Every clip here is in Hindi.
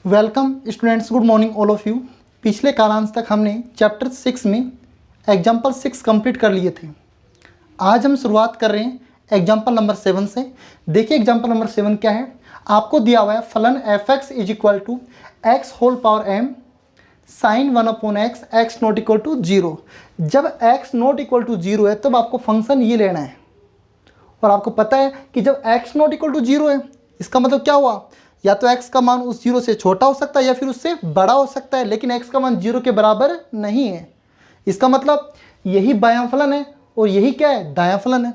Welcome students, good morning all of you. पिछले कालांश तक हमने चैप्टर 6 में एग्जाम्पल 6 कंप्लीट कर लिए थे। आज हम शुरुआत कर रहे हैं एग्जाम्पल नंबर 7 से। देखिए एग्जाम्पल नंबर 7 क्या है। आपको दिया हुआ है फलन F x is equal to X whole power M sine 1/x X not equal to 0। जब एक्स नॉट इक्वल टू 0 है तब आपको फंक्शन ये लेना है। और आपको पता है कि जब एक्स नॉट इक्वल टू 0 है इसका मतलब क्या हुआ, या तो x का मान उस 0 से छोटा हो सकता है या फिर उससे बड़ा हो सकता है, लेकिन x का मान 0 के बराबर नहीं है। इसका मतलब यही बायां फलन है और यही क्या है, दायां फलन है।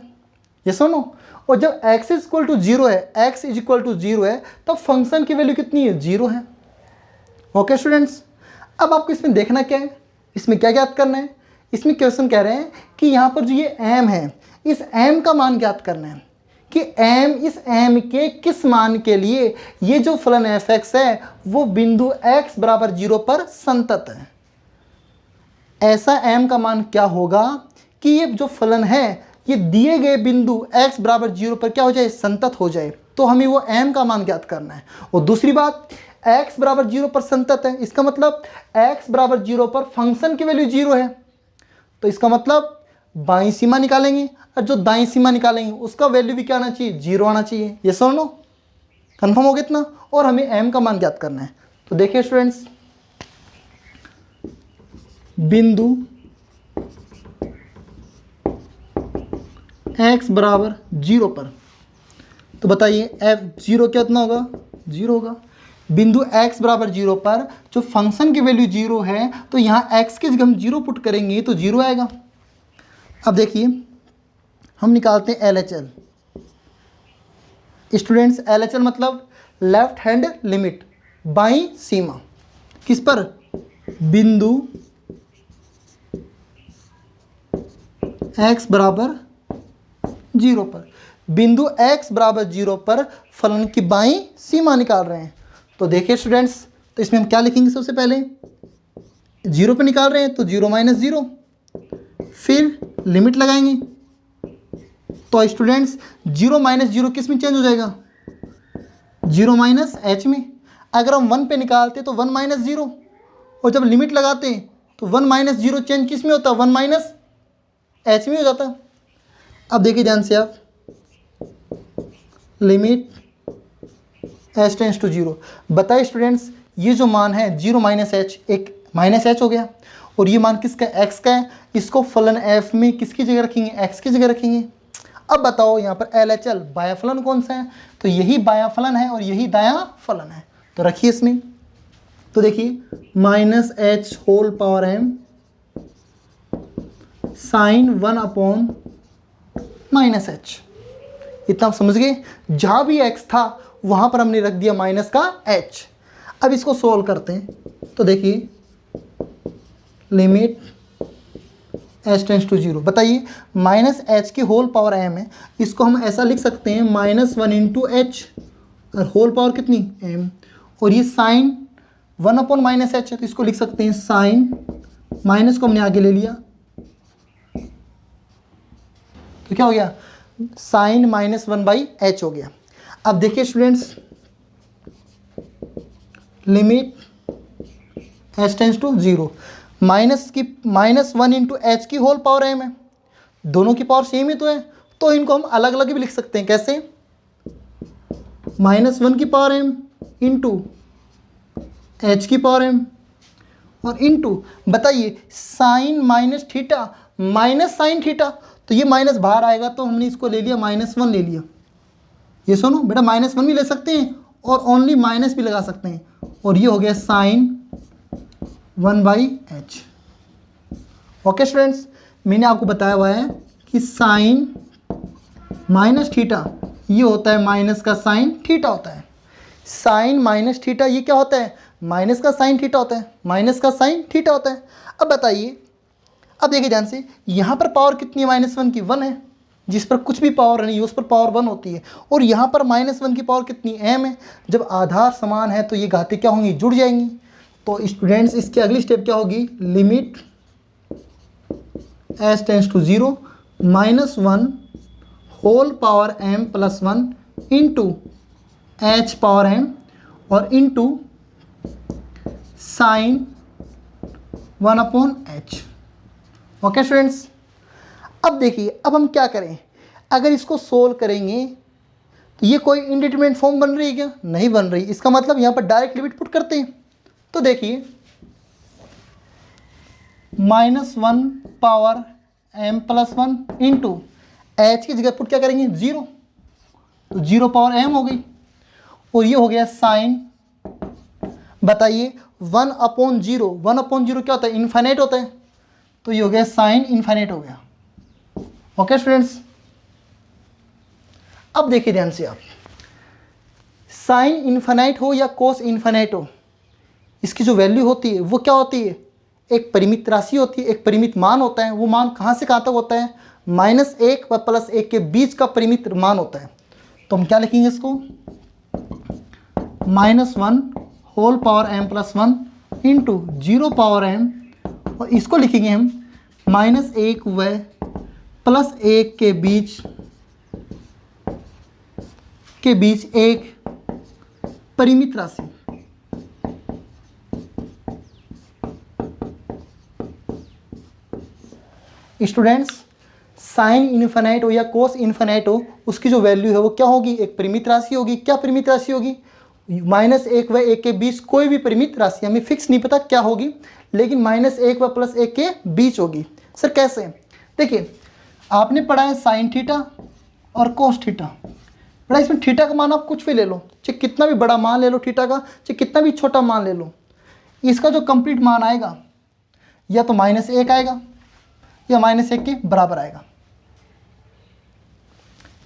ये सुनो, और जब x इज इक्वल टू 0 है, x इज इक्वल टू 0 है, तब फंक्शन की वैल्यू कितनी है, 0 है। ओके स्टूडेंट्स, अब आपको इसमें देखना क्या है, इसमें क्या ज्ञात करना है। इसमें क्वेश्चन कह रहे हैं कि यहाँ पर जो ये m है, इस m का मान ज्ञात करना है कि m इस m के किस मान के लिए ये जो फलन एफ एक्स है वो बिंदु x बराबर 0 पर संतत है। ऐसा m का मान क्या होगा कि ये जो फलन है ये दिए गए बिंदु x बराबर 0 पर क्या हो जाए, संतत हो जाए। तो हमें वो m का मान ज्ञात करना है। और दूसरी बात, x बराबर 0 पर संतत है, इसका मतलब x बराबर 0 पर फंक्शन की वैल्यू 0 है। तो इसका मतलब बाईं सीमा निकालेंगे और जो दाईं सीमा निकालेंगे उसका वैल्यू भी क्या आना चाहिए, 0 आना चाहिए। ये सुन लो, कन्फर्म हो गया इतना। और हमें m का मान ज्ञात करना है। तो देखिए स्टूडेंट्स, बिंदु x बराबर 0 पर, तो बताइए f0 कितना होगा, 0 होगा। बिंदु x बराबर 0 पर जो फंक्शन की वैल्यू 0 है, तो यहाँ x की जगह हम 0 पुट करेंगे तो 0 आएगा। अब देखिए हम निकालते हैं LHL। स्टूडेंट्स LHL मतलब लेफ्ट हैंड लिमिट, बाईं सीमा। किस पर, बिंदु x बराबर 0 पर। बिंदु x बराबर 0 पर फलन की बाईं सीमा निकाल रहे हैं। तो देखिए स्टूडेंट्स, तो इसमें हम क्या लिखेंगे, सबसे पहले 0 पे निकाल रहे हैं तो 0 माइनस 0, फिर लिमिट लगाएंगे। तो स्टूडेंट्स 0 माइनस 0 किस में चेंज हो जाएगा, 0 माइनस h में। अगर हम 1 पे निकालते तो 1 माइनस 0, और जब लिमिट लगाते हैं तो 1 माइनस 0 चेंज किस में होता, 1 माइनस h में हो जाता। अब देखिए ध्यान से आप, लिमिट h टेंस टू 0। बताइए स्टूडेंट्स, ये जो मान है 0 माइनस h, एक माइनस h हो गया, और ये मान किसका, x का है। इसको फलन f में किसकी जगह रखेंगे, x की जगह रखेंगे। अब बताओ यहाँ पर LHL बाया फलन कौन सा है, तो यही बाया फलन है और यही दायां फलन है। तो रखिए इसमें, तो देखिए minus h whole power m sine 1 upon minus h। इतना आप समझ गए। जहाँ भी x था वहाँ पर हमने रख दिया माइनस का h। अब इसको सोल्व करते हैं, तो देखिए लिमिट h टेंस टू 0। बताइए माइनस h की होल पावर m है, इसको हम ऐसा लिख सकते हैं -1 इंटू h, और होल पावर कितनी, m। और ये साइन 1 अपॉन माइनस h है, तो इसको लिख सकते हैं साइन, माइनस को हमने आगे ले लिया तो क्या हो गया, साइन -1/h हो गया। अब देखिए students, limit h tends to 0, -1 into h की होल पावर m है, दोनों की पावर सेम ही तो है, तो इनको हम अलग अलग भी लिख सकते हैं। कैसे, -1 की पावर m इंटू h की पावर m, और इंटू बताइए sine minus theta minus sine theta, तो ये माइनस बाहर आएगा तो हमने इसको ले लिया -1 ले लिया। ये सुनो बेटा, -1 भी ले सकते हैं और ओनली माइनस भी लगा सकते हैं, और ये हो गया साइन 1/h। ओके स्टूडेंट्स, मैंने आपको बताया हुआ है कि साइन माइनस थीटा ये होता है माइनस का साइन थीटा होता है। साइन माइनस थीटा ये क्या होता है, माइनस का साइन थीटा होता है, माइनस का साइन थीटा होता है। अब बताइए, अब देखिए ध्यान से, यहाँ पर पावर कितनी है, -1 की 1 है, जिस पर कुछ भी पावर नहीं है उस पर पावर 1 होती है। और यहाँ पर -1 की पावर कितनी, m है। जब आधार समान है तो ये घातें क्या होंगी, जुड़ जाएंगी। तो स्टूडेंट्स इसकी अगली स्टेप क्या होगी, limit h tends to 0 -1 whole power m plus 1 into h power m और into sine 1/h। Okay students, अब देखिए अब हम क्या करें, अगर इसको सोल्व करेंगे तो ये कोई इनडिटरमिनेट फॉर्म बन रही है क्या? नहीं बन रही। इसका मतलब यहाँ पर डायरेक्ट लिमिट पुट करते हैं। तो देखिए -1 पावर m+1 इंटू एच की जगह पुट क्या करेंगे 0, तो 0 पावर m हो गई। और ये हो गया साइन, बताइए 1/0, 1/0 क्या होता है? इन्फाइनाइट होता है। तो ये हो गया साइन इन्फाइनाइट हो गया। ओके स्टूडेंट्स, अब देखिए ध्यान से आप, साइन इन्फाइनाइट हो या कोस इन्फाइनाइट हो, इसकी जो वैल्यू होती है वो क्या होती है? एक परिमित राशि होती है, एक परिमित मान होता है। वो मान कहाँ से कहाँ तक होता है? -1 व +1 के बीच का परिमित मान होता है। तो हम क्या लिखेंगे इसको? -1 whole power m+1 into 0 power m, और इसको लिखेंगे हम -1 व +1 के बीच एक परिमित राशि। स्टूडेंट्स, साइन इन्फिनाइट हो या कोस इन्फिनाइट हो, उसकी जो वैल्यू है वो क्या होगी? एक परिमित राशि होगी। क्या परिमित राशि होगी? -1 व 1 के बीच कोई भी परिमित राशि, हमें फिक्स नहीं पता क्या होगी, लेकिन -1 व +1 के बीच होगी। सर कैसे? देखिए आपने पढ़ा है साइन थीटा और कोस थीटा। बड़ा इसमें थीटा का मान आप कुछ भी ले लो, चाहे कितना भी बड़ा मान ले लो थीटा का, चाहे कितना भी छोटा मान ले लो, इसका जो कंप्लीट मान आएगा या तो -1 आएगा या -1 के बराबर आएगा।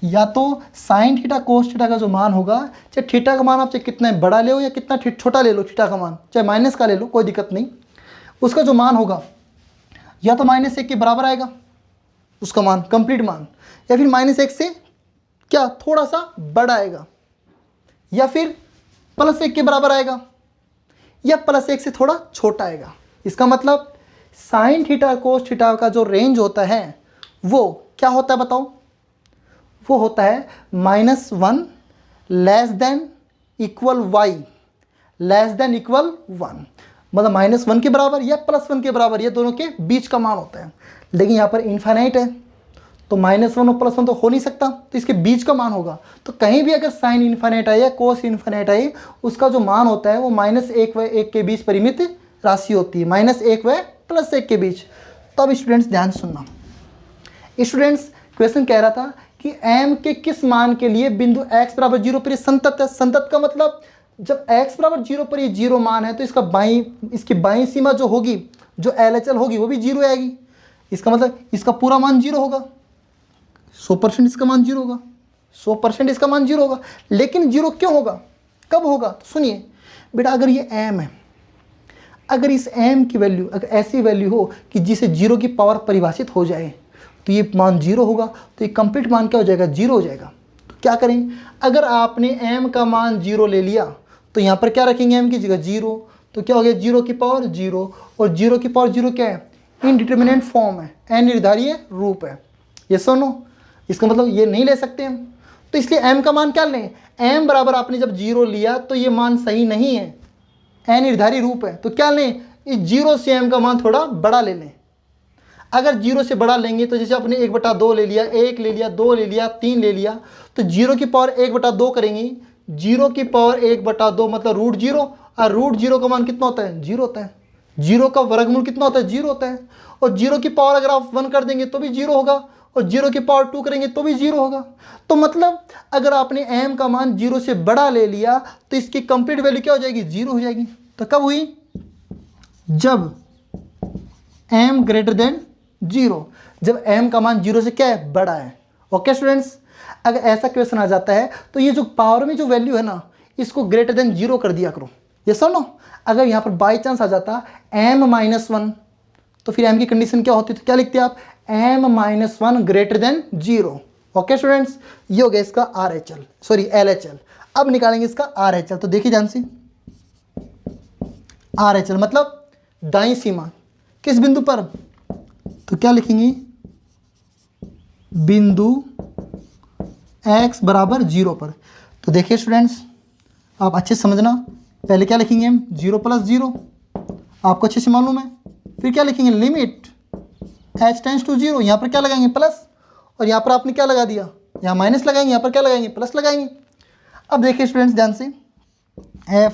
या तो साइन थीटा कोस थीटा का जो मान होगा, चाहे थीटा का मान आप चाहे कितना बड़ा ले लो या कितना छोटा ले लो, थीटा का मान चाहे माइनस का ले लो, कोई दिक्कत नहीं, उसका जो मान होगा या तो -1 के बराबर आएगा उसका मान, कंप्लीट मान, या फिर -1 से क्या थोड़ा सा बड़ा आएगा, या फिर +1 के बराबर आएगा, या +1 से थोड़ा छोटा आएगा। इसका मतलब साइन थीटा कोस थीटा का जो रेंज होता है वो क्या होता है बताओ? वो होता है -1 less than equal y less than equal 1, मतलब -1 के बराबर या +1 के बराबर, ये दोनों के बीच का मान होता है। लेकिन यहाँ पर इन्फाइनाइट है तो -1 और +1 तो हो नहीं सकता, तो इसके बीच का मान होगा। तो कहीं भी अगर साइन इन्फाइनाइट आए या कोस इन्फाइनाइट आए, उसका जो मान होता है वो -1 व 1 के बीच परिमित राशि होती है, -1 व +1 के बीच। तो अब स्टूडेंट्स ध्यान सुनना, स्टूडेंट्स क्वेश्चन कह रहा था कि m के किस मान के लिए बिंदु x बराबर 0 पर ये संतत है। संतत का मतलब जब x बराबर 0 पर ये 0 मान है तो इसकी बाईं सीमा जो होगी, जो LHL होगी, वो भी 0 आएगी। इसका मतलब इसका पूरा मान 0 होगा, 100% इसका मान 0 होगा, 100% इसका मान 0 होगा। लेकिन 0 क्यों होगा, कब होगा? तो सुनिए बेटा, अगर ये m है, अगर इस m की वैल्यू अगर ऐसी वैल्यू हो कि जिसे 0 की पावर परिभाषित हो जाए तो ये मान 0 होगा, तो ये कंप्लीट मान क्या हो जाएगा? 0 हो जाएगा। तो क्या करें, अगर आपने m का मान 0 ले लिया तो यहाँ पर क्या रखेंगे? m की जगह 0, तो क्या हो गया? 0 की पावर 0, और 0 की पावर 0 क्या है? इनडिटरमिनेट फॉर्म है, अनिर्धारीय रूप है। ये सुनो, इसका मतलब ये नहीं ले सकते हम, तो इसलिए m का मान क्या लें? m बराबर आपने जब 0 लिया तो ये मान सही नहीं है, अनिर्धारी रूप है, तो क्या लें? इस 0 से m का मान थोड़ा बड़ा ले लें। अगर 0 से बड़ा लेंगे तो जैसे आपने 1/2 ले लिया, 1 ले लिया, 2 ले लिया, 3 ले लिया, तो 0 की पावर 1/2 करेंगे। 0 की पावर 1/2 मतलब √0, और √0 का मान कितना होता है? 0 होता है। 0 का वर्गमूल कितना होता है? 0 होता है। और 0 की पावर अगर आप 1 कर देंगे तो भी 0 होगा, और 0 की पावर 2 करेंगे तो भी 0 होगा। तो मतलब अगर आपने m का मान 0 से बड़ा ले लिया तो इसकी कंप्लीट वैल्यू क्या हो जाएगी? 0 हो जाएगी। तो कब हुई? जब m ग्रेटर देन 0, जब m का मान 0 से क्या है? बड़ा है। ओके स्टूडेंट्स, अगर ऐसा क्वेश्चन आ जाता है तो ये जो पावर में जो वैल्यू है ना, इसको ग्रेटर देन 0 कर दिया करो। ये सुनो, अगर यहाँ पर बाई चांस आ जाता m-1, तो फिर m की कंडीशन क्या होती? तो क्या लिखते हैं आप? m-1 greater than 0। Okay students, ये हो गया इसका RHL, सॉरी LHL। अब निकालेंगे इसका RHL। तो देखिए ध्यान से, RHL मतलब दाईं सीमा किस बिंदु पर? तो क्या लिखेंगे? बिंदु x बराबर 0 पर। तो देखिए स्टूडेंट्स, आप अच्छे से समझना, पहले क्या लिखेंगे हम? 0 + 0, आपको अच्छे से मालूम है। फिर क्या लिखेंगे, लिमिट h टेंड्स टू 0, यहाँ पर क्या लगाएंगे प्लस, और यहाँ पर आपने क्या लगा दिया, यहाँ माइनस लगाएंगे, यहाँ पर क्या लगाएंगे प्लस लगाएंगे। अब देखिए स्टूडेंट्स ध्यान से, f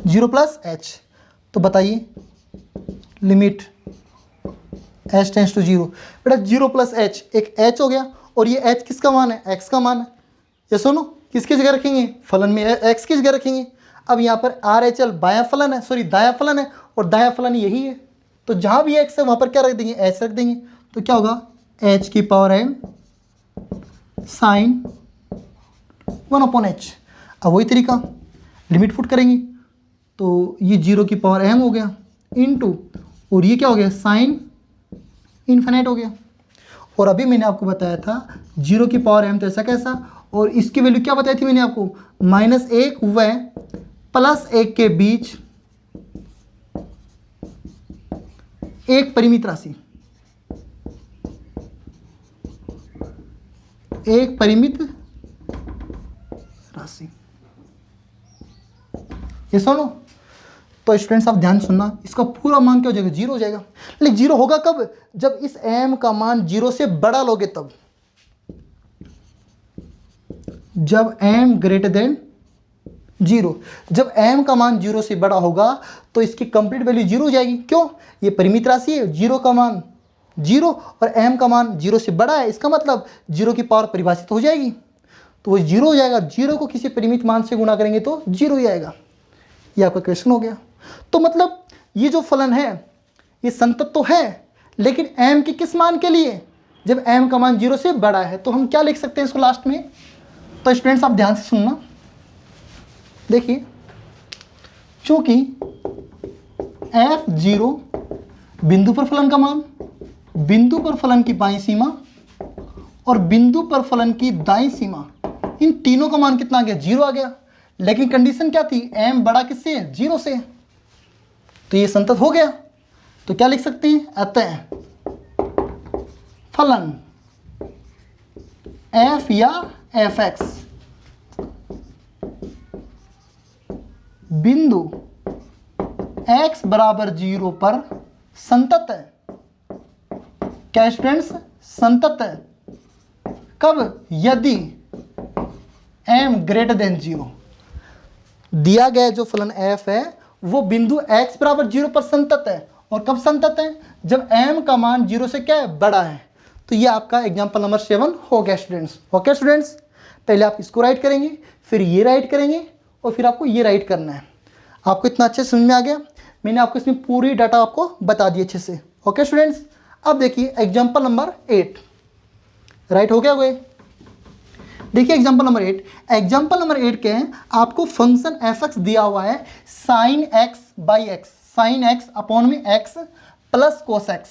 0 प्लस h, तो बताइए लिमिट h टेंड्स टू 0, बेटा 0 प्लस h, एक h हो गया, और ये h किसका मान है, x का मान है। ये सुनो, किसकी जगह रखेंगे, फलन में x की जगह रखेंगे। अब यहाँ पर RHL बायां फलन है, सॉरी दायां फलन है, और दायां फलन यही है, तो जहाँ भी x है वहाँ पर क्या रख देंगे, h रख देंगे। तो क्या होगा, h की पावर m साइन 1/h। अब वही तरीका, लिमिट पुट करेंगे, तो ये 0 की पावर m हो गया इनटू, और ये क्या हो गया, साइन इन्फिनिट हो गया। और अभी मैंने आपको बताया था 0 की पावर m तो ऐसा कैसा, और इसकी वैल्यू क्या बताई थी मैंने आपको, -1 व +1 के बीच एक परिमित राशि, एक परिमित राशि। ये सुनो, तो स्टूडेंट्स आप ध्यान सुनना, इसका पूरा मान क्या हो जाएगा, 0 हो जाएगा। लेकिन 0 होगा कब, जब इस m का मान 0 से बड़ा लोगे तब, जब m ग्रेटर देन 0। जब m का मान 0 से बड़ा होगा तो इसकी कंप्लीट वैल्यू 0 हो जाएगी। क्यों, ये परिमित राशि है, 0 का मान 0 और m का मान 0 से बड़ा है, इसका मतलब 0 की पावर परिभाषित हो जाएगी, तो वो 0 हो जाएगा। 0 को किसी परिमित मान से गुणा करेंगे तो 0 ही आएगा। ये आपका क्वेश्चन हो गया। तो मतलब ये जो फलन है ये संतत तो है, लेकिन m के किस मान के लिए, जब m का मान 0 से बड़ा है। तो हम क्या लिख सकते हैं इसको लास्ट में, तो स्टूडेंट्स आप ध्यान से सुनना, देखिए चूंकि f0 बिंदु पर फलन का मान, बिंदु पर फलन की बाईं सीमा और बिंदु पर फलन की दाईं सीमा, इन तीनों का मान कितना आ गया, 0 आ गया। लेकिन कंडीशन क्या थी, m बड़ा किससे है, 0 से, तो ये संतत हो गया। तो क्या लिख सकते हैं, अतः फलन f या fx बिंदु x बराबर 0 पर संतत है। क्या स्टूडेंट्स, संतत है कब, यदि m ग्रेटर देन 0। दिया गया जो फलन f है वो बिंदु x बराबर 0 पर संतत है, और कब संतत है, जब m का मान 0 से क्या है, बड़ा है। तो ये आपका एग्जांपल नंबर 7 हो गया स्टूडेंट्स। ओके स्टूडेंट्स, पहले आप इसको राइट करेंगे, फिर ये राइट करेंगे, और फिर आपको ये राइट करना है। आपको इतना अच्छे समझ में आ गया, मैंने आपको इसमें पूरी डाटा आपको बता दी अच्छे से। ओके स्टूडेंट्स, अब देखिए एग्जांपल नंबर 8 राइट हो गया हुए। देखिए एग्जांपल नंबर 8, एग्जांपल नंबर 8 के हैं, आपको फंक्शन fx दिया हुआ है sin x/x, sin x upon में x प्लस cos x।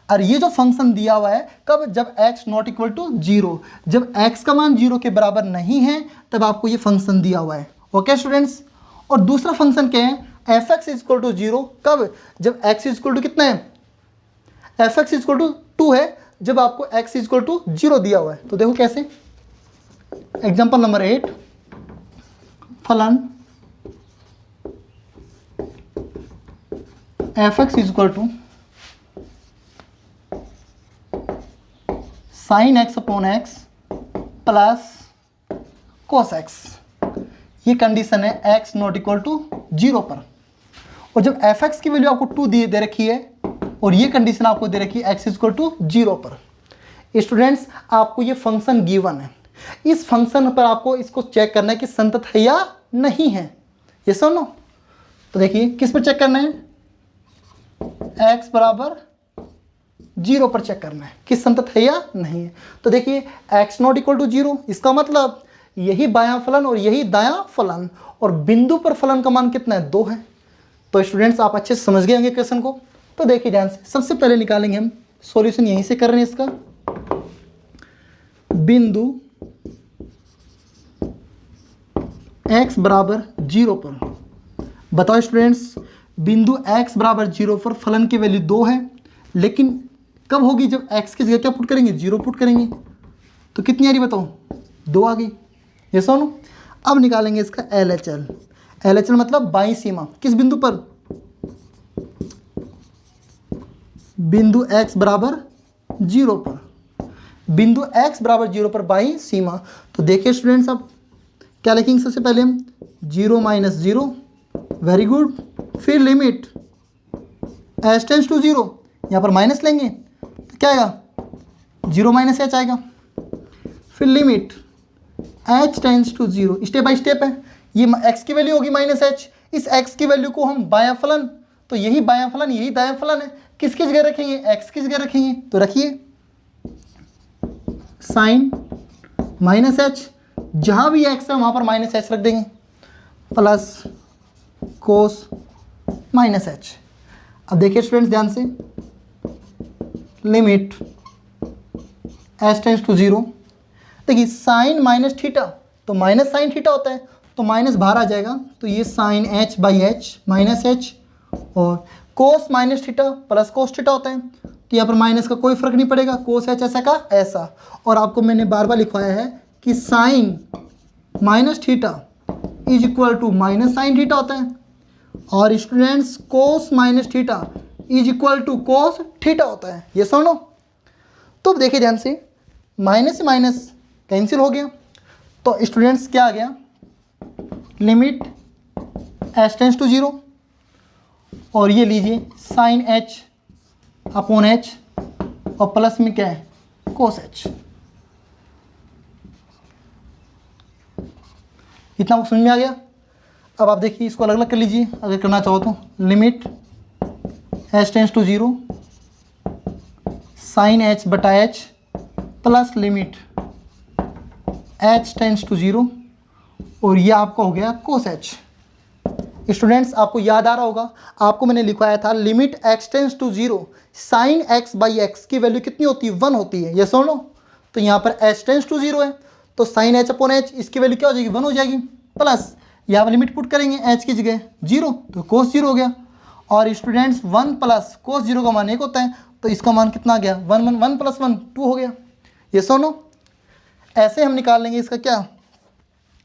और ये जो फंक्शन दिया हुआ है कब, जब x नॉट इक्वल टू 0, जब x का मान 0 के बराबर नहीं है तब आपको ये फंक्शन दिया हुआ है। ओके स्टूडेंट्स, और दूसरा फंक्शन क्या है, fx इज इक्वल टू 0 कब, जब x इज इक्वल टू कितना है, fx इज इक्वल टू 2 है, जब आपको x इज इक्वल टू 0 दिया हुआ है। तो देखो कैसे, एग्जांपल नंबर 8, फलन fx is equal to sine x upon x plus cos x। ये कंडीशन है x नॉट इक्वल टू 0 पर, और जब fx की वैल्यू आपको 2 दे रखी है, और ये कंडीशन आपको दे रखी है x इज इक्वल टू 0 पर। स्टूडेंट्स आपको ये फंक्शन गिवन है, इस फंक्शन पर आपको इसको चेक करना है कि संतत है या नहीं है। ये सुनो, तो देखिए किस पर चेक करना है, x बराबर 0 पर चेक करना है कि संतत है या नहीं है। तो देखिए x नॉट इक्वल टू 0, इसका मतलब यही बायां फलन और यही दायां फलन, और बिंदु पर फलन का मान कितना है, 2 है। तो स्टूडेंट्स आप अच्छे से समझ गए होंगे क्वेश्चन को। तो देखिए ध्यान से, सबसे पहले निकालेंगे हम सॉल्यूशन, यहीं से कर रहे हैं इसका, बिंदु x बराबर 0 पर। बताओ स्टूडेंट्स, बिंदु x बराबर 0 पर फलन की वैल्यू 2 है, लेकिन कब होगी, जब x की जगह क्या पुट करेंगे, 0 पुट करेंगे। तो कितनी आ रही बताओ, 2 आ गई। ये सुनो, अब निकालेंगे इसका LHL। LHL मतलब बाईं सीमा, किस बिंदु पर, बिंदु x बराबर 0 पर, बिंदु x बराबर 0 पर बाई सीमा। तो देखिए स्टूडेंट्स, अब क्या लिखेंगे सबसे पहले हम 0 माइनस 0, वेरी गुड, फिर लिमिट h टेंस टू 0, यहाँ पर माइनस लेंगे तो क्या आएगा 0 माइनस h आएगा, फिर limit h tends to 0, step by step है। ये x की वैल्यू होगी माइनस h, इस x की वैल्यू को हम बायां फलन, तो यही बायां फलन यही दायां फलन है, किसकी जगह रखेंगे, x की जगह रखेंगे। तो रखिए साइन माइनस h, जहाँ भी x है वहाँ पर माइनस h रख देंगे, प्लस कोस माइनस h। अब देखिए स्टूडेंट्स ध्यान से, लिमिट h टेंस टू 0, देखिए साइन माइनस थीटा, तो माइनस साइन थीटा होता है, तो माइनस बाहर आ जाएगा, तो ये sine h by h minus h, और cos minus theta plus cos theta होता है, तो यहाँ पर माइनस का कोई फर्क नहीं पड़ेगा, कोस h ऐसा का ऐसा। और आपको मैंने बार बार लिखवाया है कि sine minus theta is equal to minus sine theta होता है, और students cos minus theta is equal to cos theta होता है, ये सुनो। तो देखिए ध्यान से, माइनस से माइनस कैंसिल हो गया, तो स्टूडेंट्स क्या आ गया, लिमिट h टेंस टू 0, और ये लीजिए साइन h अपॉन h, और प्लस में क्या है कोस h। इतना समझ में आ गया। अब आप देखिए इसको अलग अलग कर लीजिए अगर करना चाहो तो, limit h tends to 0 sine h बटा h plus limit h tends to 0, और ये आपका हो गया कोस h। स्टूडेंट्स आपको याद आ रहा होगा, आपको मैंने लिखवाया था limit x tends to 0 sine x by x की वैल्यू कितनी होती है 1 होती है, ये सुन लो। तो यहाँ पर h टेंस टू 0 है, तो साइन h अपॉन h इसकी वैल्यू क्या हो जाएगी 1 हो जाएगी, प्लस यहाँ पर लिमिट पुट करेंगे h की जगह 0, तो कोस 0 हो गया। और स्टूडेंट्स 1 प्लस कोस 0 का मान 1 होता है, तो इसका मान कितना आ गया 1 प्लस 1 2 हो गया, ये सुनो। ऐसे हम निकाल लेंगे इसका क्या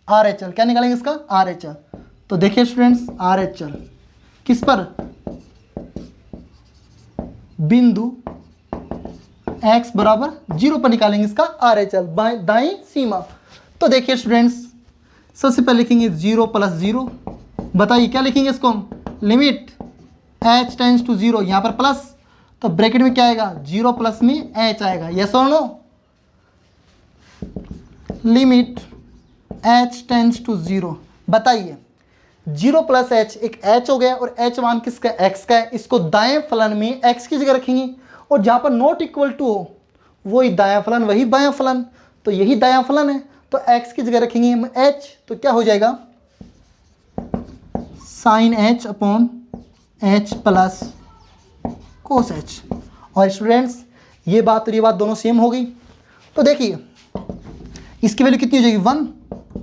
RHL, क्या निकालेंगे इसका RHL। तो देखिए स्टूडेंट्स RHL किस पर, बिंदु x बराबर 0 पर निकालेंगे इसका RHL, दाईं सीमा। तो देखिए स्टूडेंट्स सबसे पहले लिखेंगे 0 प्लस 0, बताइए क्या लिखेंगे इसको हम, लिमिट h टेंस टू 0, यहाँ पर प्लस, तो ब्रैकेट में क्या आएगा 0 प्लस में h आएगा, यस और no. Limit h tends to 0, बताइए 0 प्लस h एक h हो गया, और h मान किसका x का है, इसको दाएं फलन में x की जगह रखेंगे, और जहाँ पर नॉट इक्वल टू हो वही दायां फलन वही बायां फलन, तो यही दायां फलन है, तो x की जगह रखेंगे हम h, तो क्या हो जाएगा sine h upon h plus cos h। और स्टूडेंट्स ये बात और ये बात दोनों सेम हो गई, तो देखिए इसकी वैल्यू कितनी हो जाएगी 1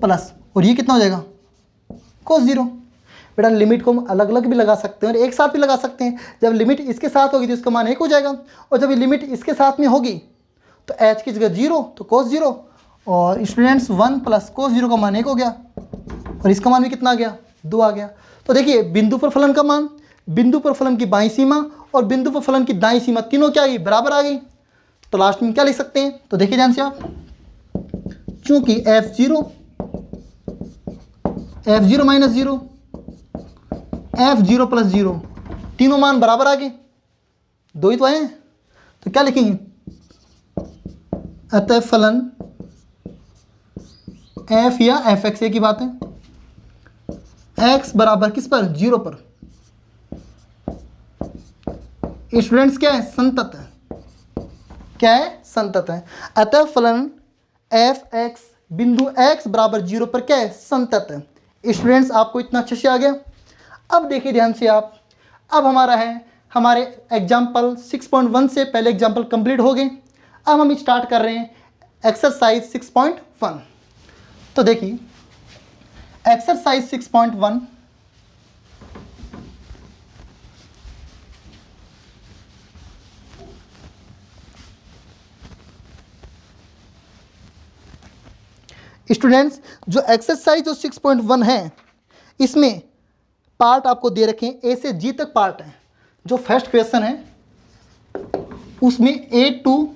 प्लस, और ये कितना हो जाएगा कोस 0। बेटा लिमिट को हम अलग अलग भी लगा सकते हैं और एक साथ भी लगा सकते हैं। जब लिमिट इसके साथ होगी तो इसका मान 1 हो जाएगा, और जब ये लिमिट इसके साथ में होगी तो h की जगह 0 तो कोस 0, और स्टूडेंट्स 1 प्लस कोस 0 का मान 1 हो गया, और इसका मान भी कितना आ गया 2 आ गया। तो देखिए बिंदु पर फलन का मान, बिंदु पर फलन की बाईं सीमा और बिंदु पर फलन की दाईं सीमा तीनों क्या आ गई बराबर आ गई। तो लास्ट में क्या लिख सकते हैं, तो देखिए ध्यान से आप, चूंकि f0 माइनस 0 f0 प्लस 0 तीनों मान बराबर आ गए, 2 ही तो आए हैं, तो क्या लिखेंगे, अतः फलन f या fx की बात है, x बराबर किस पर 0 पर, स्टूडेंट्स क्या है संतत है, क्या है संतत है। अतः फलन fx बिंदु x बराबर 0 पर क्या है संतत है। स्टूडेंट्स आपको इतना अच्छे से आ गया। अब देखिए ध्यान से आप, अब हमारे एग्जाम्पल 6.1 से पहले एग्जाम्पल कंप्लीट हो गए। अब हम स्टार्ट कर रहे हैं एक्सरसाइज 6.1। तो देखिए एक्सरसाइज 6.1 स्टूडेंट्स, जो एक्सरसाइज जो 6.1 है इसमें पार्ट आपको दे रखे हैं, ए से जी तक पार्ट है। जो फर्स्ट क्वेश्चन है उसमें ए टू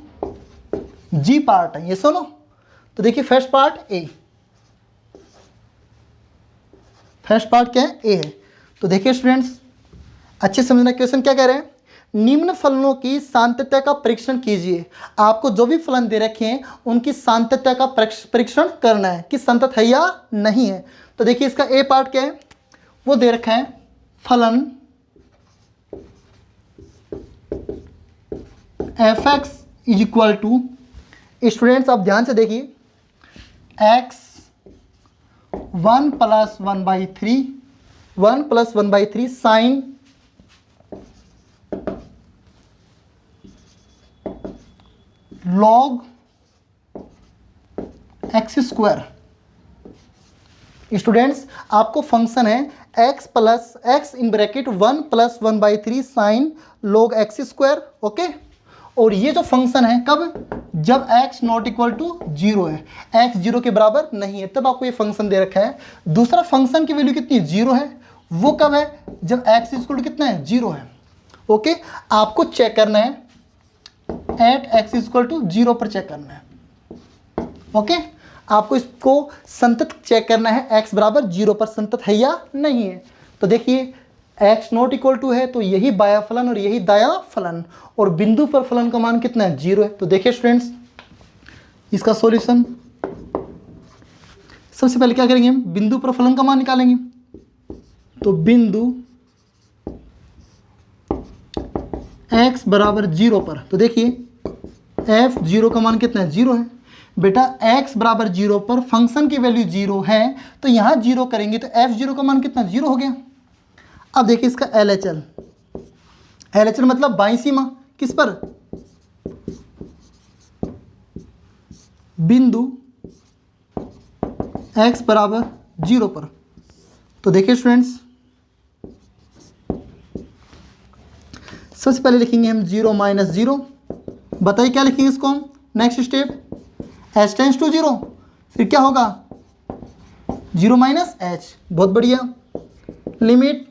जी पार्ट है, ये सुनो। तो देखिए first part A, first part क्या है, ए है। तो देखिए स्टूडेंट्स अच्छे समझना, क्वेश्चन क्या कह रहे हैं, निम्न फलनों की सांतत्य का परीक्षण कीजिए। आपको जो भी फलन दे रखे हैं उनकी सांतत्य का परीक्षण करना है कि संतत है या नहीं है। तो देखिए इसका ए पार्ट क्या है, वो दे रखा है फलन F x is equal to, students आप ध्यान से देखिए, x 1 + 1/3 1 + 1/3 sine log x square. Students आपको फंक्शन है x plus x in bracket 1 + 1/3 sine log x square, okay. और ये जो फंक्शन है कब, जब x नॉट इक्वल टू 0 है, x 0 के बराबर नहीं है, तब आपको ये फंक्शन दे रखा है। दूसरा फंक्शन की वैल्यू कितनी, 0 है, वो कब है, जब x इक्वल टू कितना है, 0 है, ओके। आपको चेक करना है एट x इक्वल टू 0 पर चेक करना है, ओके। आपको इसको संतत चेक करना है, x बराबर 0 पर संतत है या नहीं है। तो देखिए x नॉट इक्वल टू है तो यही बाया फलन और यही दाया फलन, और बिंदु पर फलन का मान कितना है, 0 है। तो देखिए स्टूडेंट्स इसका सॉल्यूशन, सबसे पहले क्या करेंगे हम, बिंदु पर फलन का मान निकालेंगे। तो बिंदु x बराबर 0 पर, तो देखिए f 0 का मान कितना है, 0 है। बेटा x बराबर 0 पर फंक्शन की वैल्यू 0 है, तो यहाँ 0 करेंगे तो f 0 का मान कितना, 0 हो गया। अब देखिए इसका LHL, LHL मतलब बाईं सीमा किस पर, बिंदु x बराबर 0 पर। तो देखिए स्टूडेंट्स सबसे पहले लिखेंगे हम 0 - 0, बताइए क्या लिखेंगे इसको हम, next step h tends to 0, फिर क्या होगा 0 - h, बहुत बढ़िया, लिमिट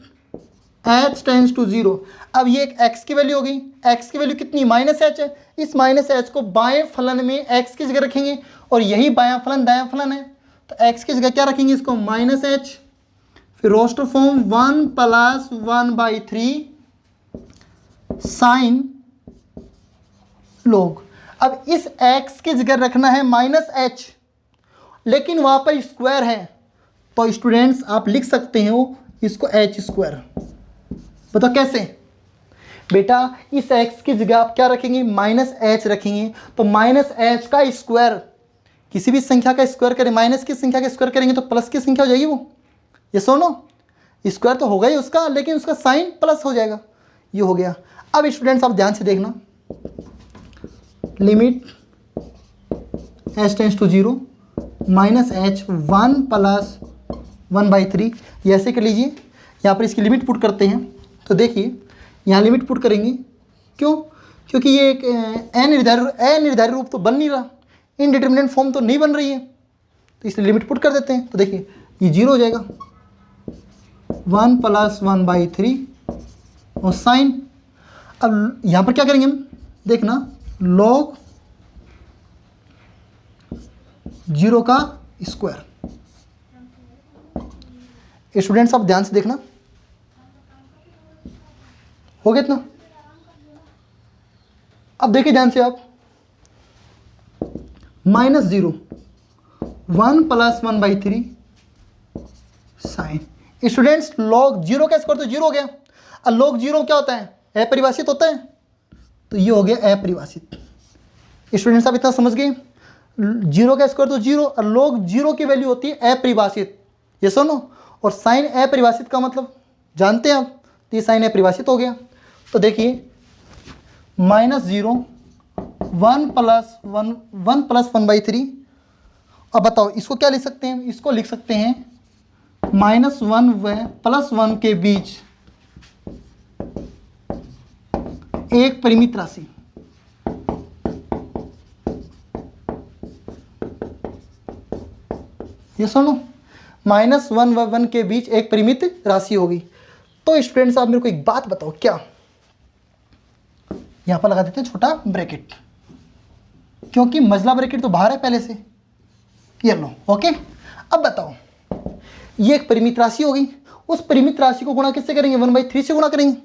h टेंस टू 0। अब ये एक x की वैल्यू हो गई, x की वैल्यू कितनी, -h है, इस -h को बाएं फलन में x की जगह रखेंगे, और यही बायां फलन दायां फलन है, तो x की जगह क्या रखेंगे इसको, -h, फिर रोस्टर फॉर्म 1 + 1/3 साइन log। अब इस x की जगह रखना है -h, लेकिन वहां पर स्क्वायर है, तो स्टूडेंट्स आप लिख सकते हो इसको h स्क्वायर। बताओ कैसे, बेटा इस x की जगह आप क्या रखेंगे, -h रखेंगे, तो -h का स्क्वायर, किसी भी संख्या का स्क्वायर करें, माइनस की संख्या का स्क्वायर करेंगे तो प्लस की संख्या हो जाएगी, वो ये सुनो, स्क्वायर तो होगा ही उसका, लेकिन उसका साइन प्लस हो जाएगा, ये हो गया। अब स्टूडेंट्स आप ध्यान से देखना, limit h tends to 0 -h 1 + 1/3, ये ऐसे कर लीजिए। यहाँ पर इसकी लिमिट पुट करते हैं, तो देखिए यहाँ लिमिट पुट करेंगे, क्यों, क्योंकि ये एक अनिर्धारित रूप तो बन नहीं रहा, इनडिटर्मिनेट फॉर्म तो नहीं बन रही है, तो इसलिए लिमिट पुट कर देते हैं। तो देखिए ये 0 हो जाएगा, 1 + 1/3 और साइन। अब यहाँ पर क्या करेंगे हम, देखना log 0 का स्क्वायर। स्टूडेंट्स आप ध्यान से देखना, हो गया इतना। अब देखिए ध्यान से आप, -0 1 + 1/3 साइन। स्टूडेंट्स log 0 का स्क्वायर तो 0 हो गया, और log 0 क्या होता है, अपरिभाषित होता है, तो ये हो गया अपरिभाषित। स्टूडेंट्स आप इतना समझ गए, 0 का स्क्वायर तो 0, और log 0 की वैल्यू होती है अपरिभाषित, ये सुनो। और साइन अपरिभाषित का मतलब जानते हैं आप, तो ये साइन अपरिभाषित हो गया। तो देखिए -0 1 + 1/3, अब बताओ इसको क्या लिख सकते हैं, इसको लिख सकते हैं -1 व +1 के बीच एक परिमित राशि। ये सुनो, -1 व 1 के बीच एक परिमित राशि होगी। तो स्टूडेंट्स आप मेरे को एक बात बताओ, क्या यहाँ पर लगा देते हैं छोटा ब्रैकेट, क्योंकि मझला ब्रैकेट तो बाहर है पहले से। ये लो, ओके। अब बताओ, ये एक परिमित राशि होगी, उस परिमित राशि को गुणा किससे करेंगे? 1/3 से गुणा करेंगे,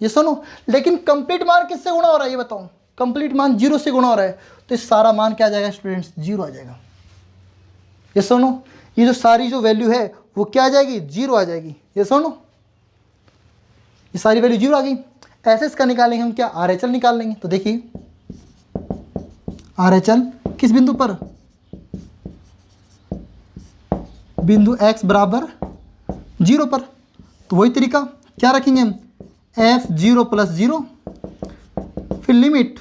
ये सुनो। लेकिन कंप्लीट मान किससे गुणा हो रहा है ये बताओ? कंप्लीट मान 0 से गुणा हो रहा है, तो इस सारा मान क्या आ जाएगा स्टूडेंट्स? 0 आ जाएगा। ये सुनो, ये जो सारी जो वैल्यू है वो क्या आ जाएगी? 0 आ जाएगी। ये सुनो, ये सारी वैल्यू 0 आ गई। ऐसे इसका निकालेंगे हम, क्या RHL निकाल लेंगे। तो देखिए RHL किस बिंदु पर? बिंदु x बराबर 0 पर। तो वही तरीका क्या रखेंगे हम? f0 + 0, फिर लिमिट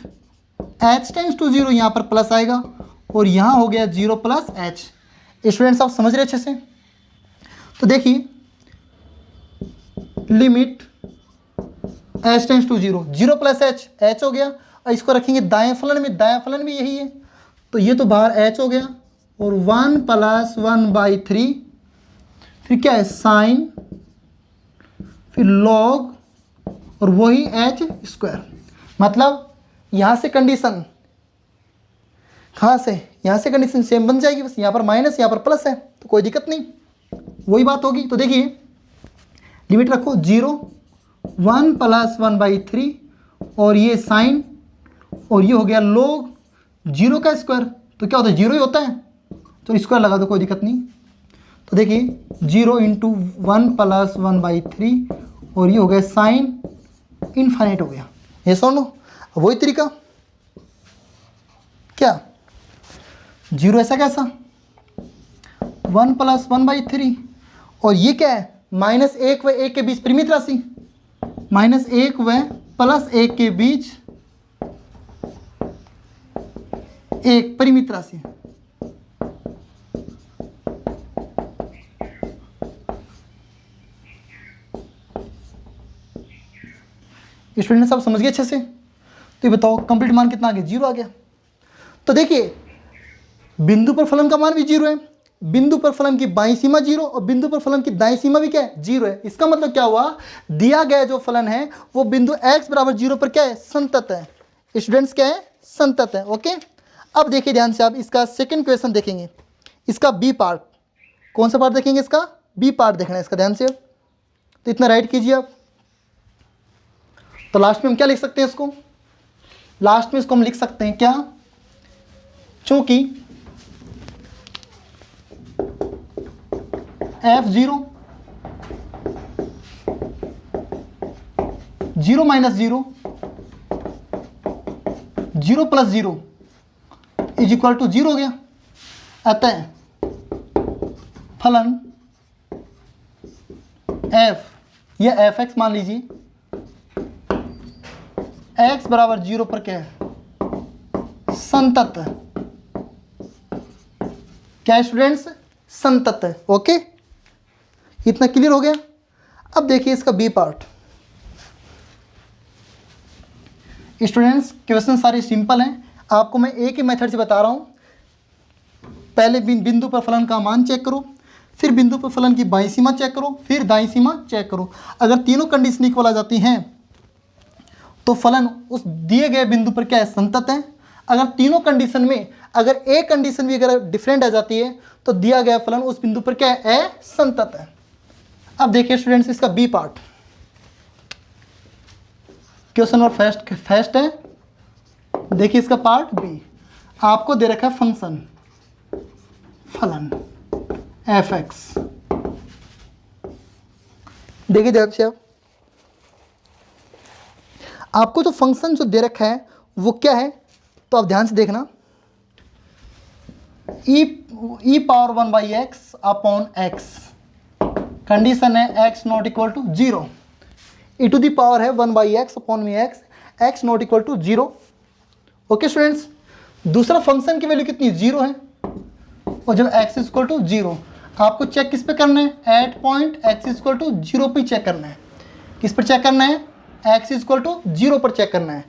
h टेंड्स टू 0, यहाँ पर प्लस आएगा और यहाँ हो गया 0 + h। स्टूडेंट्स आप समझ रहे अच्छे से? तो देखिए limit h tends to 0, 0 + h हो गया, और इसको रखेंगे दाएं फलन में, दाएं फलन भी यही है, तो ये तो बाहर h हो गया, और 1 + 1/3, फिर क्या है? साइन, फिर लॉग, और वही h²। मतलब यहाँ से कंडीशन, कहाँ से? यहाँ से कंडीशन सेम बन जाएगी, बस यहाँ पर माइनस यहाँ पर प्लस है, तो कोई दिक्कत नहीं, वही बात होगी। तो देखिए लिमिट रखो 0, 1 + 1/3, और ये साइन, और ये हो गया लॉग 0 का स्क्वायर, तो क्या होता है? 0 ही होता है, तो स्क्वायर लगा दो, कोई दिक्कत नहीं। तो देखिए 0 × 1 + 1/3, और ये हो गया साइन इनफाइनाइट हो गया। ये सुनो, वही तरीका क्या? 0 ऐसा कैसा? 1 + 1/3, और ये क्या है? -1 व 1 के बीच परिमित राशि, -1 व +1 के बीच एक परिमित राशि। स्टूडेंट सब समझ गए अच्छे से? तो ये बताओ कंप्लीट मान कितना आ गया? 0 आ गया। तो देखिए बिंदु पर फलन का मान भी 0 है, बिंदु पर फलन की बाईं सीमा 0, और बिंदु पर फलन की दाईं सीमा भी क्या है? 0 है। इसका मतलब क्या हुआ? दिया गया जो फलन है वो बिंदु x बराबर 0 पर क्या है? संतत है। स्टूडेंट्स क्या है? संतत है। ओके, अब देखिए ध्यान से, आप इसका सेकंड क्वेश्चन देखेंगे, इसका बी पार्ट। कौन सा पार्ट देखेंगे? इसका बी पार्ट देखना है इसका, ध्यान से। तो इतना राइट कीजिए आप। तो लास्ट में हम क्या लिख सकते हैं इसको? लास्ट में इसको हम लिख सकते हैं क्या? चूंकि f0 0 - 0 0 + 0 = 0 हो गया। अतः फलन f या fx मान लीजिए x बराबर 0 पर क्या है? संतत है। क्या है स्टूडेंट्स? संतत है। ओके, इतना क्लियर हो गया। अब देखिए इसका बी पार्ट। स्टूडेंट्स क्वेश्चन सारे सिंपल हैं, आपको मैं एक ही मेथड से बता रहा हूं। पहले बिंदु पर फलन का मान चेक करो, फिर बिंदु पर फलन की बाईं सीमा चेक करो, फिर दाईं सीमा चेक करो। अगर तीनों कंडीशन इक्वल आ जाती हैं तो फलन उस दिए गए बिंदु पर क्या है? संतत है। अगर तीनों कंडीशन में अगर एक कंडीशन भी अगर डिफरेंट आ जाती है तो दिया गया फलन उस बिंदु पर क्या है? असंतत है। अब देखिए स्टूडेंट्स इसका बी पार्ट, क्वेश्चन और फर्स्ट है। देखिए इसका पार्ट बी, आपको दे रखा है फंक्शन फलन fx। देखिए ध्यान से, आपको जो फंक्शन जो दे रखा है वो क्या है? तो आप ध्यान से देखना, e power 1/x upon x, condition है x not equal to 0, e to the power है 1/x अपॉन में x not equal to 0। Okay students, दूसरा फंक्शन की वैल्यू कितनी? 0 है, और जब x इक्वल टू 0, आपको चेक किस पे करना है? At point x equal to 0 पर चेक करना है। किस पर चेक करना है? x इक्वल टू 0 पर चेक करना है।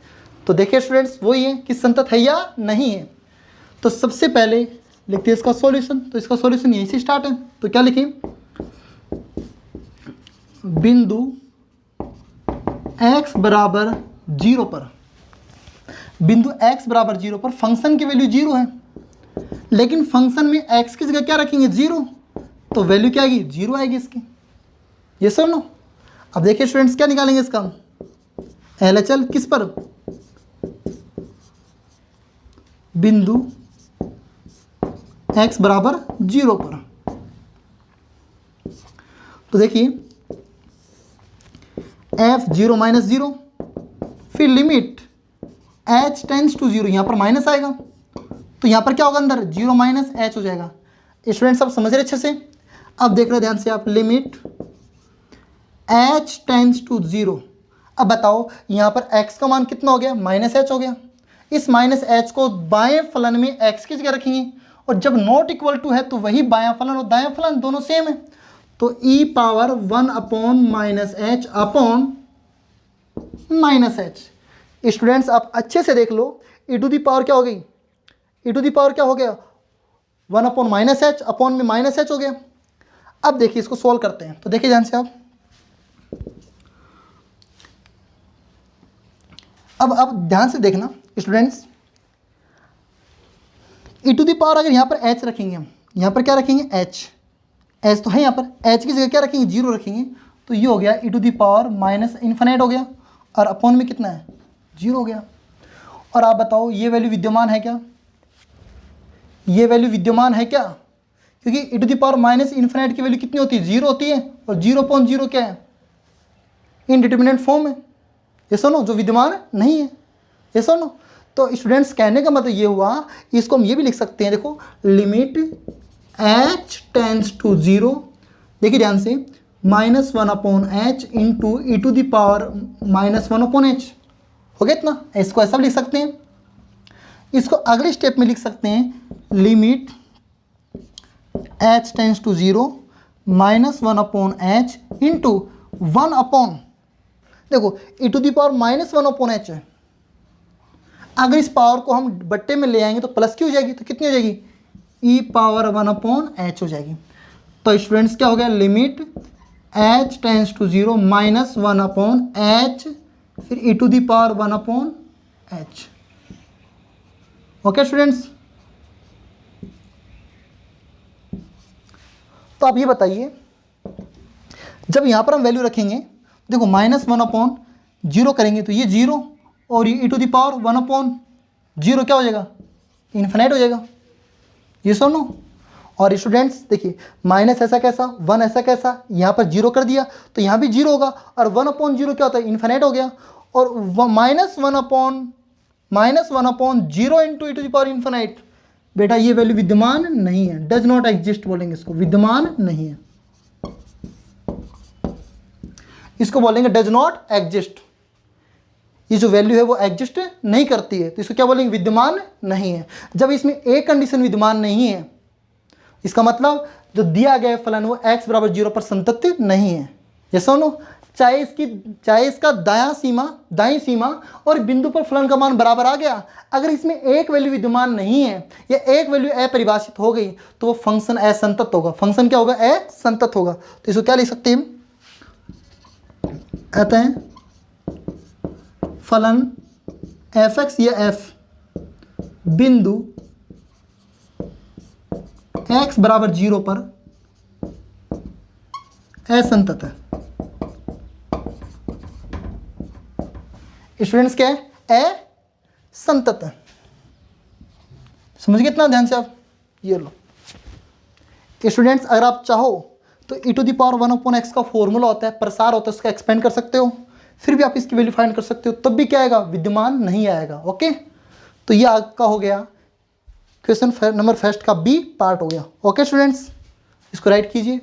तो देखिए स्टूडेंट्स वही है कि संतत है या नहीं है। तो सबसे पहले लिखते हैं इसका सॉल्यूशन। तो इसका सॉल्यूशन यहीं से स्टार्ट है। तो क्या लिखें? बिंदु x बराबर 0 पर बिंदु x बराबर 0 पर फंक्शन की वैल्यू 0 है, लेकिन फंक्शन में x की जगह क्या रखेंगे 0, तो वैल्यू क्या आएगी 0 आएगी इसकी। ये सुन लो। अब देखिए स्टूडेंट्स क्या निकालेंगे इसका LHL किस पर, बिंदु x बराबर 0 पर। तो देखिए f 0 माइनस 0, फिर लिमिट h टेंस टू 0, यहाँ पर माइनस आएगा तो यहाँ पर क्या होगा अंदर 0 माइनस h हो जाएगा। स्टूडेंट्स आप समझ रहे अच्छे से। अब देख रहे ध्यान से आप, लिमिट h टेंस टू 0। अब बताओ यहाँ पर x का मान कितना हो गया, माइनस h हो गया। इस माइनस h को बाएं फलन में x की जगह रखेंगे, और जब नॉट इक्वल टू है तो वही बायां फलन और दायां फलन दोनों सेम है, तो e power 1 upon minus H upon minus H. Students आप अच्छे से देख लो, e टू दी पावर क्या हो गई, e टू दी पावर क्या हो गया 1 अपॉन माइनस एच, अपॉन में माइनस एच हो गया। अब देखिए इसको सॉल्व करते हैं, तो देखिए ध्यान से आप, अब ध्यान से देखना students, e to the power अगर यहाँ पर h रखेंगे, हम यहाँ पर क्या रखेंगे h तो है, यहाँ पर h की जगह क्या रखेंगे 0 रखेंगे, तो ये हो गया e to the power minus infinite हो गया, और अपॉन में कितना है 0 हो गया। और आप बताओ ये वैल्यू विद्यमान है क्या, ये वैल्यू विद्यमान है क्या, क्योंकि e to the power minus infinite की वैल्यू कितनी होती है 0 होती है, और 0/0 क्या है इनडिटरमिनेट फॉर्म है। ये सुनो, जो विद्यमान नहीं है, ये सुनो। तो स्टूडेंट्स कहने का मतलब ये हुआ, इसको हम ये भी लिख सकते हैं, देखो लिमिट h टेंस टू 0, देखिए ध्यान से, -1 upon h into e to the power -1 upon h हो गया इतना। इसको ऐसा भी लिख सकते हैं, इसको अगले स्टेप में लिख सकते हैं, limit h tends to 0 -1 upon h into 1 upon, देखो e to the power -1 upon h है, अगर इस पावर को हम बट्टे में ले आएंगे तो प्लस की हो जाएगी, तो कितनी हो जाएगी e पावर 1 अपॉन h हो जाएगी। तो स्टूडेंट्स क्या हो गया, limit h tends to 0 -1 upon h, फिर e to the power 1 upon h। Okay students, तो आप ये बताइए, जब यहाँ पर हम वैल्यू रखेंगे, देखो -1 अपॉन 0 करेंगे तो ये 0, और ये e to the power 1 upon 0 क्या हो जाएगा इन्फिनिट हो जाएगा। ये सुनो। और स्टूडेंट्स देखिए, माइनस ऐसा कैसा, 1 ऐसा कैसा, यहाँ पर 0 कर दिया तो यहाँ भी 0 होगा, और 1/0 क्या होता है इन्फिनिट हो गया, और -1 upon 0 into e to the power infinite, बेटा ये वैल्यू विद्यमान नहीं है, डज नॉट एग्जिस्ट बोलेंगे इसको, विद्यमान नहीं है, इसको बोलेंगे डज नॉट एग्जिस्ट। ये जो वैल्यू है वो एग्जिस्ट नहीं करती है, तो इसको क्या बोलेंगे विद्यमान नहीं है। जब इसमें एक कंडीशन विद्यमान नहीं है, इसका मतलब जो दिया गया फलन वो x बराबर 0 पर संतुष्ट नहीं है। ये सुनो, चाहे इसका दाईं सीमा और बिंदु पर फलन का मान बराबर आ गया, अगर इसमें एक वैल्यू विद्यमान नहीं है या एक वैल्यू अपरिभाषित हो गई तो वो फंक्शन असंतत होगा। फंक्शन क्या होगा, असंतत होगा। तो इसको क्या लिख सकते हैं, अतः फलन fx या f बिंदु x बराबर 0 पर असंतत है। स्टूडेंट्स क्या है, असंतत है। समझ गए इतना ध्यान से आप, ये लो स्टूडेंट्स। अगर आप चाहो तो e to the power 1 upon x का फॉर्मूला होता है, प्रसार होता है, उसका एक्सपेंड कर सकते हो, फिर भी आप इसकी वैल्यू फाइंड कर सकते हो, तब भी क्या आएगा, विद्यमान नहीं आएगा। ओके, तो ये आपका हो गया क्वेश्चन नंबर फर्स्ट का बी पार्ट हो गया। ओके स्टूडेंट्स, इसको राइट कीजिए।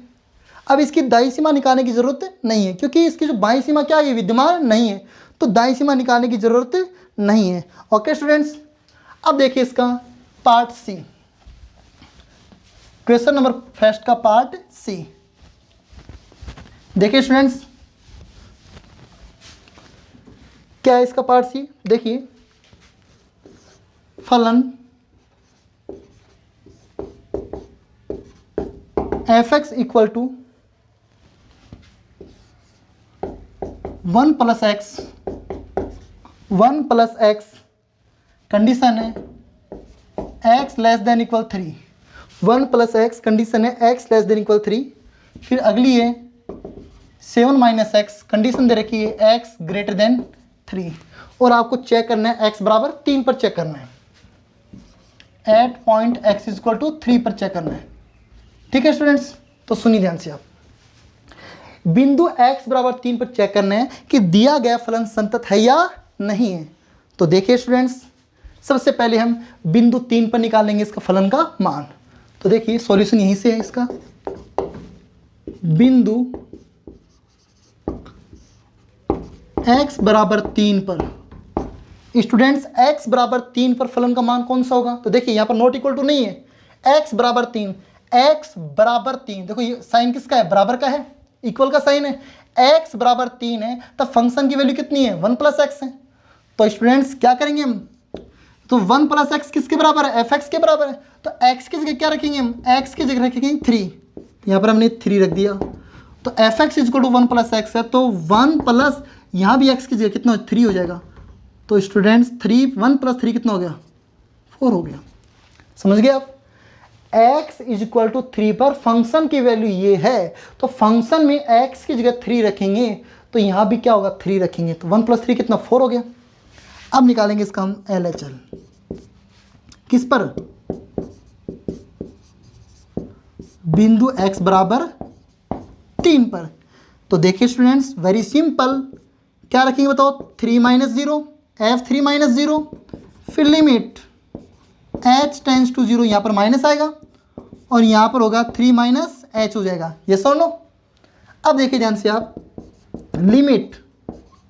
अब इसकी दाईं सीमा निकालने की ज़रूरत नहीं है, क्योंकि इसकी जो बाईं सीमा क्या है, विद्यमान नहीं है, तो दाईं सीमा निकालने की ज़रूरत नहीं है। ओके स्टूडेंट्स, अब देखिए इसका part C, question number first का पार्ट सी। देखिए स्टूडेंट्स, क्या है इसका पार्ट सी, देखिए फलन fx equal to 1 plus x condition है x less than equal 3, 1 plus x condition है x लेस देन इक्वल 3। फिर अगली है 7 माइनस एक्स, कंडीशन दे रखी है x ग्रेटर देन 3, और आपको चेक करना है x बराबर 3 पर चेक करना है, at point x equal to 3 पर चेक करना है। ठीक है स्टूडेंट्स, तो सुनिए ध्यान से आप, बिंदु x बराबर 3 पर चेक करना है कि दिया गया फलन संतत है या नहीं है। तो देखिए स्टूडेंट्स, सबसे पहले हम बिंदु 3 पर निकालेंगे इसका फलन का मान। तो देखिए सॉल्यूशन यहीं से है इसका, बिंदु x बराबर 3 पर, स्टूडेंट्स x बराबर 3 पर फलन का मान कौन सा होगा। तो देखिए यहाँ पर नॉट इक्वल टू नहीं है, x बराबर 3, x बराबर 3, देखो ये साइन किसका है, बराबर का है, इक्वल का साइन है, x बराबर 3 है, तब फंक्शन की वैल्यू कितनी है, 1 प्लस एक्स है। तो स्टूडेंट्स क्या करेंगे हम, तो 1 प्लस एक्स किसके बराबर है, fx के बराबर है, तो x की जगह क्या रखेंगे हम, x की जगह रखेंगे 3, यहाँ पर हमने 3 रख दिया। तो fx equal to 1 plus x है, तो 1 प्लस यहाँ भी x की जगह कितना 3 हो जाएगा। तो स्टूडेंट्स 1 प्लस 3 कितना हो गया, 4 हो गया। समझ गए आप, x इज इक्वल टू 3 पर फंक्शन की वैल्यू ये है, तो फंक्शन में x की जगह 3 रखेंगे, तो यहाँ भी क्या होगा 3 रखेंगे, तो 1 प्लस 3 कितना 4 हो गया। अब निकालेंगे इसका हम LHL, किस पर, बिंदु x बराबर 3 पर। तो देखिए स्टूडेंट्स वेरी सिंपल, क्या रखेंगे बताओ, 3 माइनस 0, f3 माइनस 0, फिर लिमिट h टेंस टू 0, यहाँ पर माइनस आएगा और यहाँ पर होगा 3 माइनस h हो जाएगा, ये सो नो। अब देखिए ध्यान से आप, limit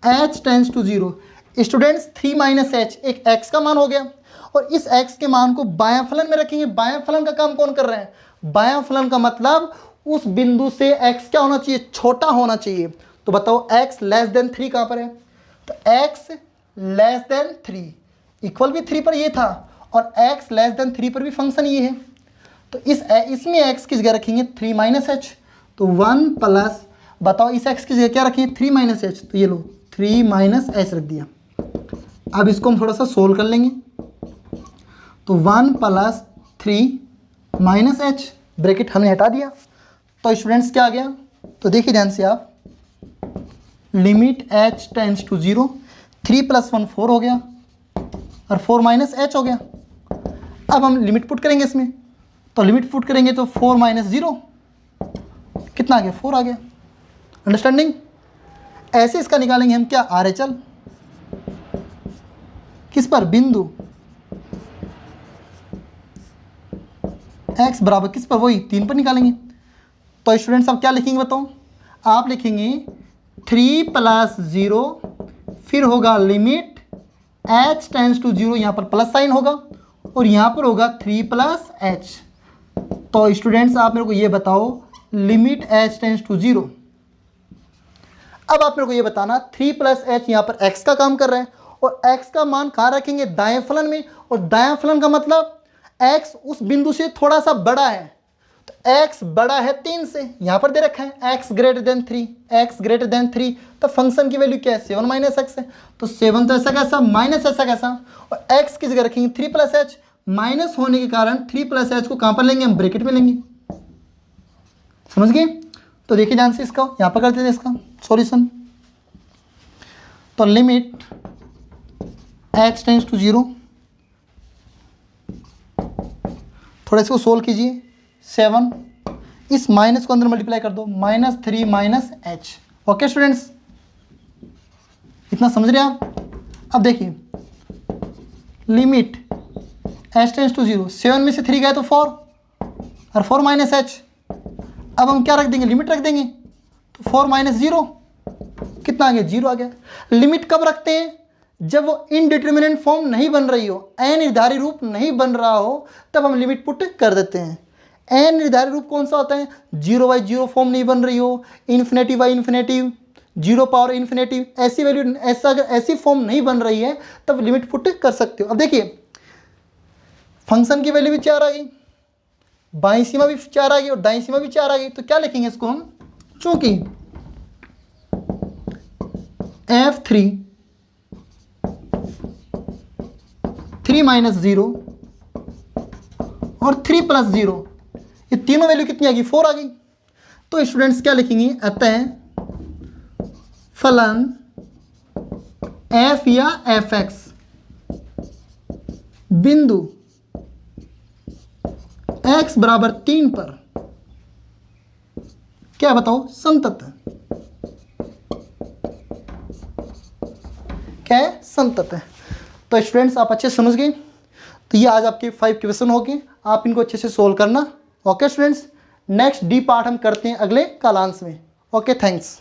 h tends to 0, students 3 minus h एक x का मान हो गया, और इस x के मान को बायां फलन में रखेंगे। बायां फलन का काम कौन कर रहे हैं, बायां फलन का मतलब उस बिंदु से x क्या होना चाहिए, छोटा होना चाहिए। तो बताओ x लेस देन 3 कहाँ पर है, तो x लेस देन 3, इक्वल भी 3 पर ये था, और x लेस देन 3 पर भी फंक्शन ये है। तो इसमें x की जगह रखेंगे 3 माइनस एच, तो 1 प्लस, बताओ इस x की जगह क्या रखेंगे 3 माइनस एच, तो ये लो 3 माइनस एच रख दिया। अब इसको हम थोड़ा सा सोल्व कर लेंगे, तो 1 प्लस 3 माइनस एच, ब्रैकेट हमने हटा दिया। तो स्टूडेंट्स क्या आ गया, तो देखिए ध्यान से आप, limit h tends to 0, 3 plus 1 4 हो गया, और 4 माइनस एच हो गया। अब हम लिमिट पुट करेंगे इसमें, तो लिमिट पुट करेंगे तो 4 माइनस 0 कितना आ गया, 4 आ गया। अंडरस्टैंडिंग, ऐसे इसका निकालेंगे हम क्या, RHL, किस पर, बिंदु x बराबर किस पर, वही 3 पर निकालेंगे। तो स्टूडेंट्स अब क्या लिखेंगे बताओ, आप लिखेंगे 3 प्लस 0, फिर होगा लिमिट h टेंस टू 0, यहाँ पर प्लस साइन होगा, और यहाँ पर होगा 3 प्लस h। तो स्टूडेंट्स आप मेरे को ये बताओ, लिमिट h टेंस टू 0, अब आप मेरे को ये बताना 3 प्लस h यहाँ पर x का काम कर रहा है, और x का मान कहाँ रखेंगे, दाएं फलन में, और दाएं फलन का मतलब x उस बिंदु से थोड़ा सा बड़ा है, तो x बड़ा है 3 से, यहाँ पर दे रखा है x greater than 3, x greater than 3, तो फंक्शन की वैल्यू क्या है, 7 माइनस एक्स है। तो 7 तो ऐसा कैसा, माइनस ऐसा कैसा, और x की जगह रखेंगे 3 प्लस एच, माइनस होने के कारण 3 प्लस एच को कहाँ पर लेंगे हम, ब्रैकेट में लेंगे। समझ गए, तो देखिए ध्यान से इसका यहाँ पर करते थे इसका सॉल्यूशन, तो लिमिट h टेंस टू 0, थोड़ा इसको सोल्व कीजिए, 7, इस माइनस को अंदर मल्टीप्लाई कर दो, -3 माइनस एच। ओके स्टूडेंट्स, इतना समझ रहे हैं आप। अब देखिए लिमिट h टेंस टू 0, 7 में से 3 गए तो 4, और 4 माइनस एच। अब हम क्या रख देंगे, लिमिट रख देंगे, तो 4 माइनस 0 कितना आ गया, 0 आ गया। लिमिट कब रखते हैं, जब वो इनडिटर्मिनेंट फॉर्म नहीं बन रही हो, अनिर्धारित रूप नहीं बन रहा हो, तब हम लिमिट पुट कर देते हैं। अनिर्धारित रूप कौन सा होता है, 0/0 फॉर्म नहीं बन रही हो, infinitive by infinitive, 0 power infinitive, ऐसी वैल्यू, ऐसा अगर ऐसी फॉर्म नहीं बन रही है तब लिमिट पुट कर सकते हो। अब देखिए फंक्शन की वैल्यू भी 4 आ गई, बाईं सीमा भी 4 आ गई, और दाईं सीमा भी 4 आ गई, तो क्या लिखेंगे इसको हम, चूंकि f3 3 माइनस 0 और 3 प्लस 0, ये तीनों वैल्यू कितनी आ गई? 4 आ गई। तो स्टूडेंट्स क्या लिखेंगे? अतः फलन f या fx बिंदु x बराबर 3 पर क्या बताओ? संतत है। क्या है? संतत है। तो स्टूडेंट्स आप अच्छे समझ गए। तो ये आज आपके 5 क्वेश्चन हो गए, आप इनको अच्छे से सोल्व करना। Okay students, next D part हम करते हैं अगले कालांश में। Okay, thanks.